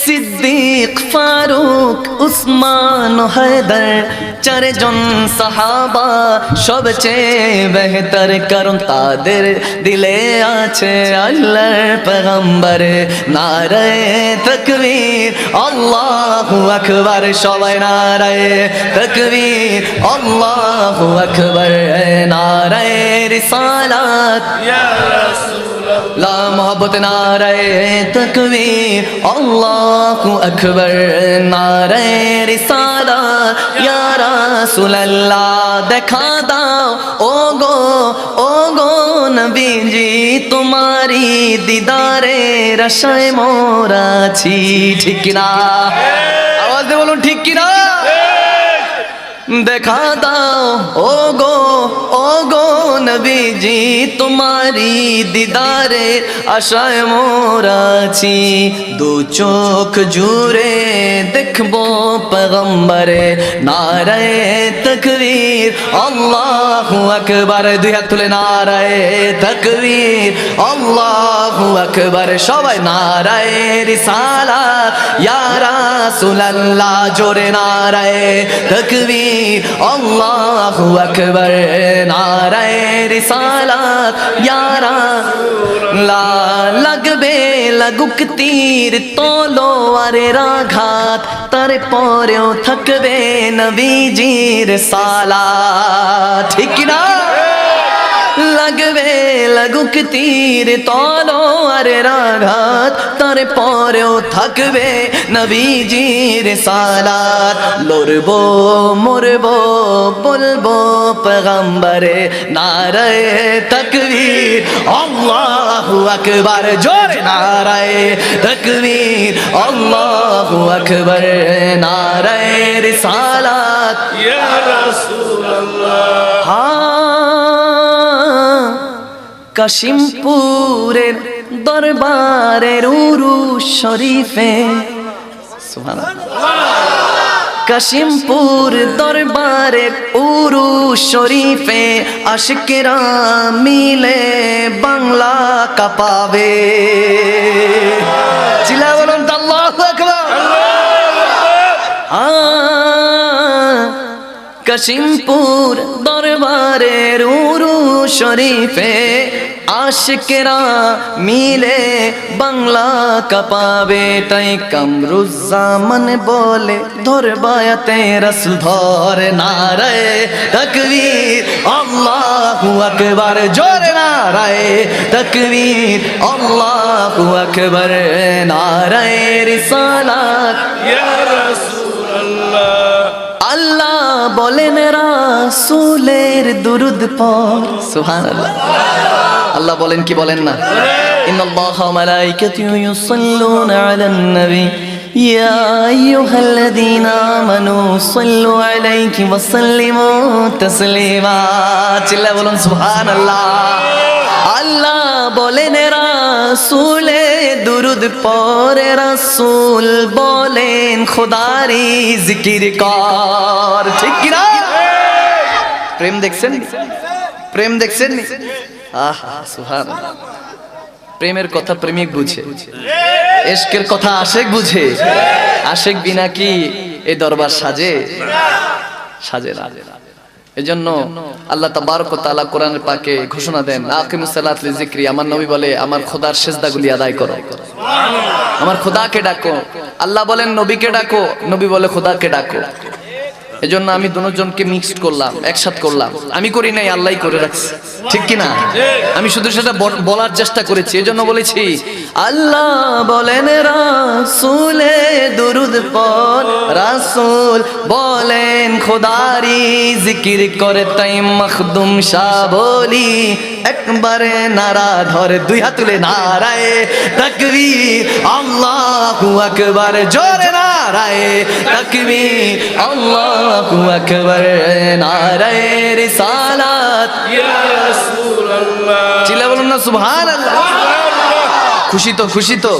সিদ্দিক ফারুক উসমান হায়দার চারজন সাহাবা সবচেয়ে বেহতর, কারণ তাদের দিলে আছে আল্লাহর পয়গম্বর। নারায়ে তাকবীর আল্লাহু আকবার, সবাই নারায়ে তাকবীর আল্লাহু আকবার। নারায়ে রিসালাত ইয়া রাসূলুল্লাহ, মোহাব্বত নারায়ে তাকবীর আল্লাহু আকবার। নারায়ে রিসালাত ইয়া রাসূলুল্লাহ, দেখা দাও ও গো নবীজি, তোমারি দিদারে আশায় মোরা আছি। ঠিক কি না? আওয়াজ দিয়ে বলুন ঠিক কি না? দেখা দাও ও গো নবীজি, তোমারি দিদারে আশায় মোরা আছি। দু চোখ জুড়ে দেখবো পয়গম্বরে। নারায়ে তাকবীর আল্লাহু আকবার, দুই হাত তুলে নারায়ে তাকবীর আল্লাহু আকবার। সবাই নারায়ে রিসালাত ইয়া রাসূলুল্লাহ, জোরে নারায়ে তাকবীর আল্লাহু আকবার। নারায়ে রিসালাত ইয়া রাসূলুল্লাহ, লাগবে লাগুক তীর তলোয়ারের আঘাত, তারপরেও থাকবে নবীজির সালাত। ঠিক না? লাগবে লাগুক তীর তলোয়ারের আঘাত, তারপরেও থাকবে নবীজির সালাত। লড়বো মরবো বলবো পয়গম্বরে। নারায়ে তাকবীর আল্লাহু আকবার, জোরে নারায়ে তাকবীর আল্লাহু আকবার। নারায়ে রিসালাত ইয়া রাসূলুল্লাহ। কাশিমপুরের দরবারের উরুস শরীফে, কাশিমপুর দরবারের উরুস শরীফে আশিকেরা মিলে বাংলা কাঁপাবে। চিল্লায়ে বলুন তো আল্লাহু আকবার। কাশিমপুর দরবারের উরুস শরীফে আশিকেরা মিলে বাংলা কাঁপাবে। তাই কামরুজ্জামান বলে ধরবায়াতে রাসূল ধর। নারায়ে তাকবীর আল্লাহু আকবার, জোরে নারায়ে তাকবীর আল্লাহু আকবার। নারায়ে রিসালাত ইয়া রাসূলুল্লাহ, আল্লাহ বলেন রাসূলের দুরূদ পড়। সুবহানাল্লাহ, আল্লাহ বলেন কি বলেন না? ইন্নাল্লাহা ওয়া মালাইকাতুহু ইউসাল্লুনা আলান নবী ইয়া আইয়ুহাল্লাযীনা আমানু সাল্লু আলাইহি ওয়া সাল্লিমু তাসলিমা। চিল্লায়ে বলুন সুবহানাল্লাহ। আল্লাহ বলেন রাসূলে দুরূদ পড়ে, রাসূল বলেন খোদারি জিকির কর। ঠিক কি না? প্রেম দেখছেন? প্রেম দেখছেন? আহা সুবহানাল্লাহ। প্রেমের কথা প্রেমিক বুঝে, ইশকের কথা আশিক বুঝে। আশিক বিনা কি এই দরবার সাজে? সাজে না। এজন্য আল্লাহ তাবারক ওয়া তাআলা কোরআনের পাকে ঘোষণা দেন, আকিমুস সালাত লিযিকরি। আমার নবী বলে আমার খোদার সিজদাগুলি আদায় করো, আমার খোদাকে ডাকো। আল্লাহ বলেন নবীকে ডাকো, নবী বলে খোদাকে ডাকো। এজন্য আমি দুজনকে মিক্সড করলাম, একসাথ করলাম। আমি করি নাই, আল্লাহই করে রাখছে। ঠিক কি না? আমি শুধু সেটা বলার চেষ্টা করেছি। এজন্য বলেছি আল্লাহ বলেন রাসূলে দুরূদ পড়, রাসূল বলেন খোদারি জিকির করে। তাই মখদুম শাহ বলি একবারে নারা ধরে, দুই হাত তুলে নারায়ে তাকবীর আল্লাহু আকবার, জোরে নারায়ে তাকবীর আল্লাহু আকবার। নারায়ে রিসালাত ইয়া রাসূলুল্লাহ, চিল্লায়ে বলুন না সুবহানাল্লাহ। খুশি তো? খুশি তো?